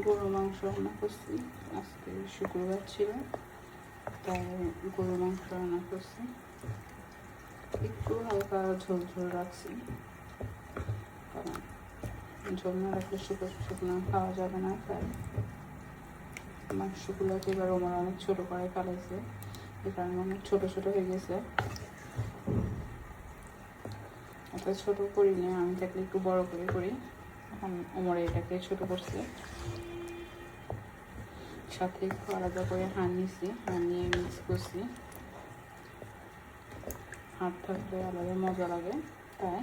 গরু মাংস রান্না করছি, আজকে শুক্রবার ছিল তাই গরু মাংস রান্না করছি। একটু হালকা ঝোল ঝোল রাখছি, কারণ ঝোল না রাখলে শুকনো খাওয়া যাবে না। তাই মাংসগুলোকে এবার আমার অনেক ছোটো করে ফেলেছে, এই কারণে অনেক ছোটো ছোটো হয়ে গেছে। এত ছোটো করি না, আমি থাকলে একটু বড় করে করি। এখন ওমরে এটাকে ছোটো করছে, সাথে একটু আলাদা করে হাড় নিছি, হাড় নিয়ে মিক্স করছি। হাড় থাকলে আলাদা মজা লাগে, তাই